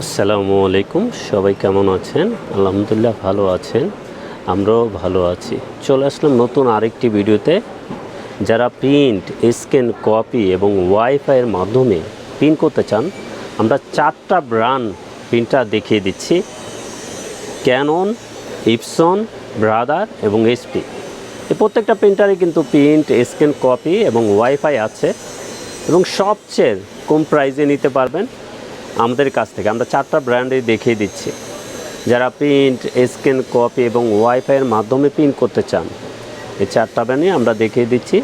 আসসালামু আলাইকুম, সবাই কেমন আছেন? আলহামদুলিল্লাহ ভালো আছেন, আমরাও ভালো আছি। চলে আসলাম নতুন আরেকটি ভিডিওতে। যারা প্রিন্ট, স্ক্যান, কপি এবং ওয়াইফাইয়ের মাধ্যমে প্রিন্ট করতে চান, আমরা 4টা ব্র্যান্ড প্রিন্টার দেখিয়ে দিচ্ছি: ক্যানন, ইপসন, ব্রাদার এবং এইচপি। এই প্রত্যেকটা প্রিন্টারে কিন্তু প্রিন্ট, স্ক্যান, কপি এবং ওয়াইফাই আছে এবং সবচেয়ে কম প্রাইসে নিতে পারবেন আমাদের কাছ থেকে। আমরা 4টা ব্র্যান্ডই দেখিয়ে দিচ্ছি। যারা প্রিন্ট, স্ক্যান, কপি এবং ওয়াইফাইয়ের মাধ্যমে প্রিন্ট করতে চান, এই 4টা ব্র্যান্ডই আমরা দেখিয়ে দিচ্ছি।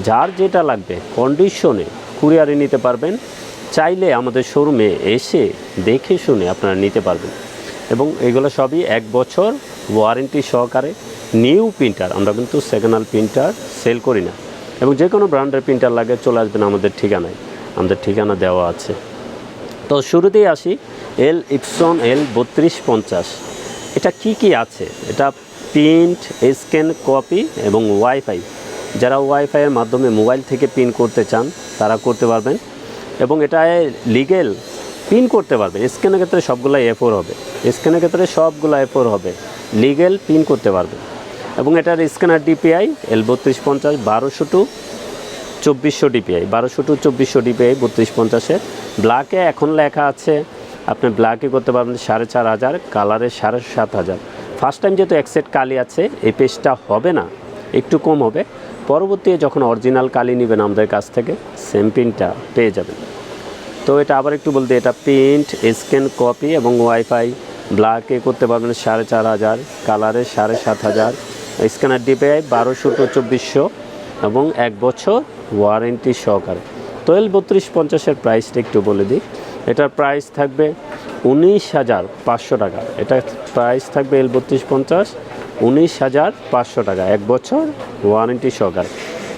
যার যেটা লাগবে কন্ডিশনে কুরিয়ারে নিতে পারবেন, চাইলে আমাদের শোরুমে এসে দেখে শুনে আপনারা নিতে পারবেন। এবং এগুলো সবই 1 বছর ওয়ারেন্টি সহকারে। নিউ প্রিন্টার, আমরা কিন্তু সেকেন্ড হ্যান্ড প্রিন্টার সেল করি না। এবং যে কোনো ব্র্যান্ডের প্রিন্টার লাগে চলে আসবেন আমাদের ঠিকানায়, আমাদের ঠিকানা দেওয়া আছে। তো শুরুতেই আসি, ইপসন L3250। এটা কি আছে? এটা প্রিন্ট, স্ক্যান, কপি এবং ওয়াইফাই। যারা ওয়াইফাইয়ের মাধ্যমে মোবাইল থেকে প্রিন্ট করতে চান তারা করতে পারবেন এবং এটায় লিগেল প্রিন্ট করতে পারবেন। স্ক্যানের ক্ষেত্রে সবগুলো A4 হবে, স্ক্যানের ক্ষেত্রে সবগুলো A4 হবে, লিগেল প্রিন্ট করতে পারবেন। এবং এটার scanner DPI L3250 1200-2400 DPI, 1200-2400 DPI 3250-এর। ব্ল্যাকে এখন লেখা আছে, আপনি ব্ল্যাকে করতে পারবেন 4500, কালারে 7500। ফার্স্ট টাইম যেহেতু এক সেট কালি আছে, এই পেজটা হবে না, একটু কম হবে। পরবর্তী যখন অরিজিনাল কালি নেবেন আমাদের কাছ থেকে, সেম প্রিন্টটা পেয়ে যাবেন। তো এটা আবার একটু বলতে, এটা প্রিন্ট, স্ক্যান, কপি এবং ওয়াইফাই। ব্ল্যাকে করতে পারবেন 4500, কালারে 7500, স্ক্যানার DPI 1200-2400 এবং 1 বছর ওয়ারেন্টি সহকারে। তো L3250-এর প্রাইসটা একটু বলে দিই। এটার প্রাইস থাকবে 19,500 টাকা। এটার প্রাইস থাকবে L3250 19,500 টাকা, 1 বছর ওয়ারেন্টি সহকারে।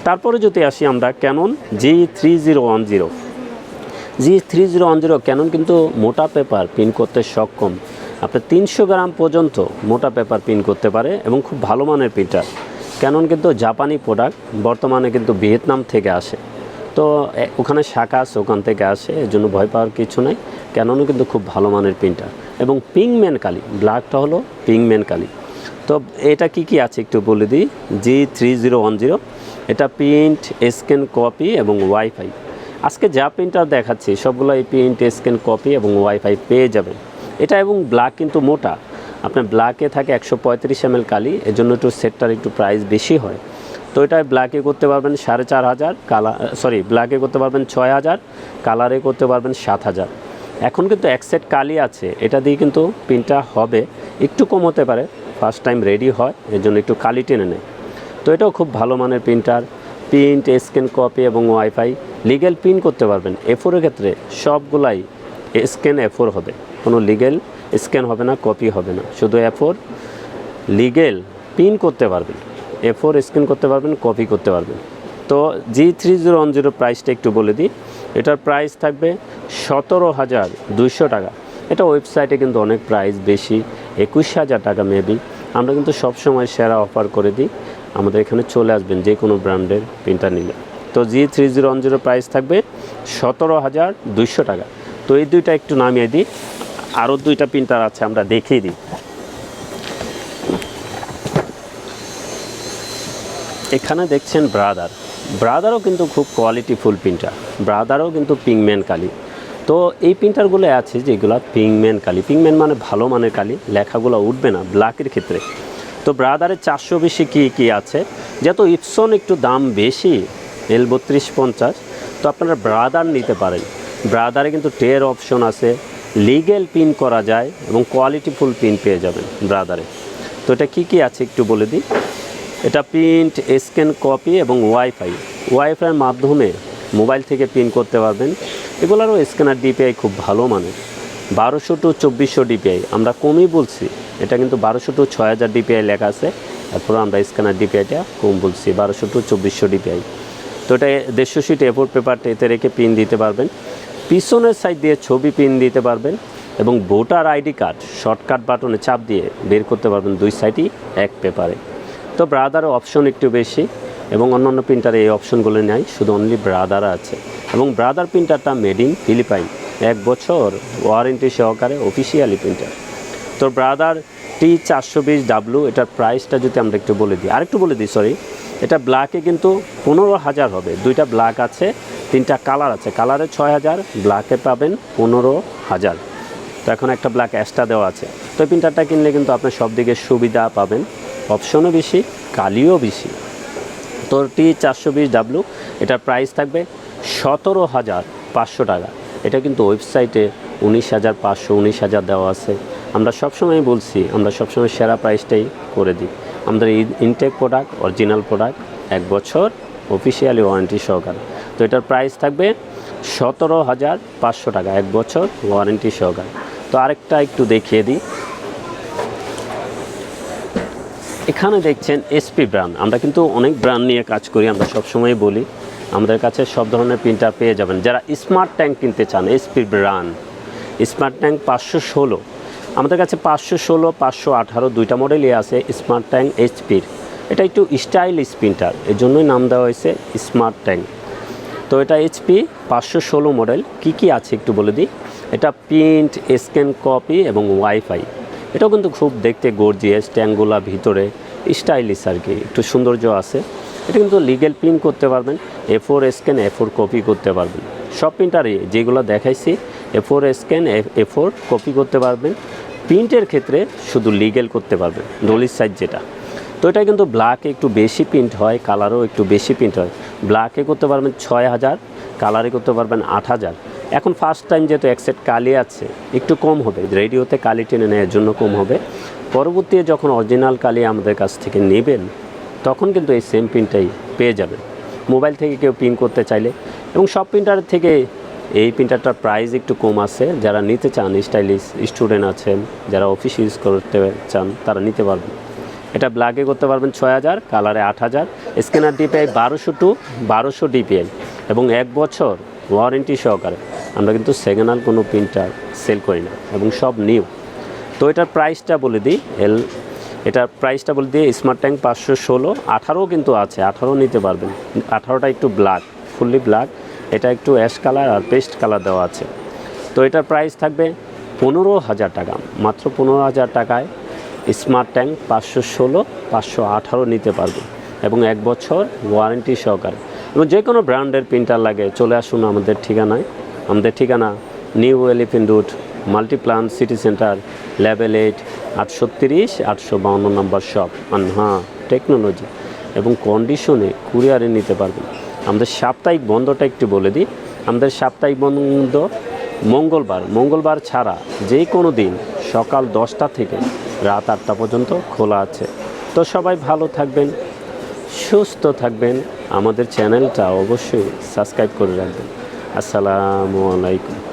তারপরে যদি আসি আমরা ক্যানন G3010 ক্যানন কিন্তু মোটা পেপার প্রিন্ট করতে সক্ষম। আপনার 300 গ্রাম পর্যন্ত মোটা পেপার প্রিন্ট করতে পারে এবং খুব ভালো মানের প্রিন্টার। ক্যানন কিন্তু জাপানি প্রোডাক্ট, বর্তমানে কিন্তু ভিয়েতনাম থেকে আসে। তো ওখানে শাখা আছে, ওখান থেকে আসে, এর জন্য ভয় পাওয়ার কিছু নাই। ক্যাননও কিন্তু খুব ভালো মানের প্রিন্টার এবং পিংম্যান কালি, ব্ল্যাকটা হলো পিংম্যান কালি। তো এটা কি আছে একটু বলে দিই। G3010 এটা প্রিন্ট, স্ক্যান, কপি এবং ওয়াইফাই। আজকে যা প্রিন্টার দেখাচ্ছি সবগুলো এই প্রিন্ট, স্ক্যান, কপি এবং ওয়াইফাই পেয়ে যাবেন। এটা এবং ব্ল্যাক কিন্তু মোটা, আপনার ব্ল্যাকে থাকে 135 ml কালি, এর জন্য একটু সেটটার একটু প্রাইস বেশি হয়। তো এটা ব্ল্যাকে করতে পারবেন 4500, ব্ল্যাকে করতে পারবেন 6000, কালারে করতে পারবেন 7000। এখন কিন্তু এক সেট কালি আছে, এটা দিয়ে কিন্তু প্রিন্টটা হবে, একটু কম হতে পারে, ফার্স্ট টাইম রেডি হয়, এর জন্য একটু কালি টেনে নেয়। তো এটাও খুব ভালো মানের প্রিন্টার, প্রিন্ট, স্ক্যান, কপি এবং ওয়াইফাই। লিগেল প্রিন্ট করতে পারবেন। A4-এর ক্ষেত্রে সবগুলাই স্ক্যান A4 হবে, কোনো লিগেল স্ক্যান হবে না, কপি হবে না, শুধু A4 লিগেল প্রিন্ট করতে পারবেন। A4 স্ক্যান করতে পারবেন, কপি করতে পারবেন। তো G3010 প্রাইসটা একটু বলে দিই। এটার প্রাইস থাকবে 17,200 টাকা। এটা ওয়েবসাইটে কিন্তু অনেক প্রাইস বেশি, 21,000 টাকা মেবি। আমরা কিন্তু সবসময় সেরা অফার করে দিই, আমাদের এখানে চলে আসবেন যে কোনো ব্র্যান্ডের প্রিন্টার নিলে। তো G3010 প্রাইস থাকবে 17,200 টাকা। তো এই দুইটা একটু নামিয়ে দিই, আরও 2টা প্রিন্টার আছে আমরা দেখিয়ে দিই। এখানে দেখছেন ব্রাদারও কিন্তু খুব কোয়ালিটিফুল প্রিন্টার, ব্রাদারও কিন্তু পিংম্যান কালি। তো এই প্রিন্টারগুলো আছে যেগুলো পিংম্যান কালি, পিংম্যান মানে ভালো মানের কালি, লেখাগুলো উঠবে না ব্ল্যাকের ক্ষেত্রে। তো ব্রাদারের 400 বেশি কি আছে, যেহেতু ইপসন একটু দাম বেশি L3250, তো আপনারা ব্রাদার নিতে পারেন। ব্রাদারে কিন্তু টের অপশন আছে, লিগেল প্রিন্ট করা যায় এবং কোয়ালিটিফুল প্রিন্ট পেয়ে যাবেন ব্রাদারে। তো এটা কি আছে একটু বলে দিই। এটা প্রিন্ট, স্ক্যান, কপি এবং ওয়াইফাইয়ের মাধ্যমে মোবাইল থেকে প্রিন্ট করতে পারবেন। এগুলোরও স্ক্যানার DPI খুব ভালো মানের, 1200-2400 DPI। আমরা কমই বলছি, এটা কিন্তু 1200-6000 DPI লেখা আছে, তারপরে আমরা স্ক্যানার DPIটা কম বলছি, 1200-2400 DPI। তো এটা 150 শিট A4 পেপারটা এতে রেখে প্রিন্ট দিতে পারবেন। পিছনের সাইড দিয়ে ছবি প্রিন্ট দিতে পারবেন এবং ভোটার ID কার্ড শর্টকাট বাটনে চাপ দিয়ে বের করতে পারবেন 2 সাইডই এক পেপারে। তো ব্রাদারের অপশন একটু বেশি এবং অন্যান্য প্রিন্টারে এই অপশনগুলো নেই, শুধু অনলি ব্রাদার আছে। এবং ব্রাদার প্রিন্টারটা মেড ইন ফিলিপাইন, 1 বছর ওয়ারেন্টি সহকারে অফিসিয়ালি প্রিন্টার। তো ব্রাদার T420W এটার প্রাইসটা যদি আমরা একটু বলে দিই, আরেকটু বলে দিই, সরি, এটা ব্ল্যাকে কিন্তু 15,000 হবে। 2টা ব্ল্যাক আছে, 3টা কালার আছে। কালারে 6,000, ব্ল্যাকে পাবেন 15,000। তো এখন একটা ব্ল্যাক এক্সট্রা দেওয়া আছে। তো এই প্রিন্টারটা কিনলে কিন্তু আপনার সব দিকে সুবিধা পাবেন, অপশনও বেশি, কালিও বেশি। তো T420W এটার প্রাইস থাকবে 17,500 টাকা। এটা কিন্তু ওয়েবসাইটে 19,500, 19,000 দেওয়া আছে। আমরা সবসময় বলছি, আমরা সবসময় সেরা প্রাইসটাই করে দিই। আমাদের ইনটেক প্রোডাক্ট, অরিজিনাল প্রোডাক্ট, 1 বছর অফিসিয়ালি ওয়ারেন্টি সহকারে। তো এটার প্রাইস থাকবে 17,500 টাকা, 1 বছর ওয়ারেন্টি সহকারে। তো আরেকটা একটু দেখিয়ে দিই। এখানে দেখছেন এসপি ব্র্যান্ড। আমরা কিন্তু অনেক ব্র্যান্ড নিয়ে কাজ করি, আমরা সবসময় বলি আমাদের কাছে সব ধরনের প্রিন্টার পেয়ে যাবেন। যারা স্মার্ট ট্যাঙ্ক কিনতে চান, এসপি ব্র্যান্ড স্মার্ট ট্যাঙ্ক 516, আমাদের কাছে 516, 518 দুইটা মডেলই আছে স্মার্ট ট্যাঙ্ক এইচপির। এটা একটু স্টাইলিশ প্রিন্টার, এর জন্যই নাম দেওয়া হয়েছে স্মার্ট ট্যাঙ্ক। তো এটা এইচপি 516 মডেল। কি আছে একটু বলে দিই। এটা প্রিন্ট, স্ক্যান, কপি এবং ওয়াইফাই। এটাও কিন্তু খুব দেখতে গর্জিয়াস, ট্যাঙ্কগুলা ভিতরে স্টাইলিশ আর কি, একটু সৌন্দর্য আছে। এটা কিন্তু লিগেল প্রিন্ট করতে পারবেন, A4 স্ক্যান, A4 কপি করতে পারবেন। সব প্রিন্টারই যেগুলো দেখাইছি A4 স্ক্যান, A4 কপি করতে পারবেন। প্রিন্টের ক্ষেত্রে শুধু লিগেল করতে পারবেন, ডলির সাইজ যেটা। তো এটা কিন্তু ব্ল্যাকে একটু বেশি প্রিন্ট হয়, কালারও একটু বেশি প্রিন্ট হয়। ব্ল্যাকে করতে পারবেন 6,000, কালারে করতে পারবেন 8,000। এখন ফার্স্ট টাইম যেহেতু এক সেট কালি আছে, একটু কম হবে, রেডিওতে কালি টেনে নেওয়ার জন্য কম হবে। পরবর্তীতে যখন অরিজিনাল কালি আমাদের কাছ থেকে নেবেন, তখন কিন্তু এই সেম প্রিন্টটাই পেয়ে যাবেন মোবাইল থেকে কেউ প্রিন্ট করতে চাইলে। এবং সব প্রিন্টারের থেকে এই প্রিন্টারটার প্রাইস একটু কম আছে। যারা নিতে চান, স্টাইলিশ স্টুডেন্ট আছেন, যারা অফিস ইউজ করতে চান, তারা নিতে পারবেন। এটা ব্ল্যাকে করতে পারবেন 6,000, কালারে 8,000। স্ক্যানার ডিপিআই 1200 to 1200 ডিপিএল এবং 1 বছর ওয়ারেন্টি সহকারে। আমরা কিন্তু সেকেন্ড হ্যান্ড কোনো প্রিন্টার সেল করি না এবং সব নিউ। তো এটার প্রাইসটা বলে দিই, এটার প্রাইসটা বলে দিই। স্মার্ট ট্যাঙ্ক 516, 18 কিন্তু আছে, 18 নিতে পারবেন। 18টা একটু ব্ল্যাক, ফুললি ব্ল্যাক। এটা একটু অ্যাশ কালার আর পেস্ট কালার দেওয়া আছে। তো এটার প্রাইস থাকবে 15,000 টাকা, মাত্র 15,000 টাকায় স্মার্ট ট্যাঙ্ক 516, 518 নিতে পারবেন এবং 1 বছর ওয়ারেন্টি সহকারে। এবং যে কোনো ব্র্যান্ডের প্রিন্টার লাগে চলে আসুন আমাদের ঠিকানায়। আমাদের ঠিকানা new elephant road, Multiplan city centre, level 8, 830, 852 নম্বর শপ, আনহা টেকনোলজি। এবং কন্ডিশনে কুরিয়ারে নিতে পারবেন। আমাদের সাপ্তাহিক বন্ধটা একটু বলে দিই। আমাদের সাপ্তাহিক বন্ধ মঙ্গলবার ছাড়া যে কোনো দিন সকাল 10টা থেকে রাত 8টা পর্যন্ত খোলা আছে। তো সবাই ভালো থাকবেন, সুস্থ থাকবেন। আমাদের চ্যানেলটা অবশ্যই সাবস্ক্রাইব করে রাখবেন। আসসালামু আলাইকুম।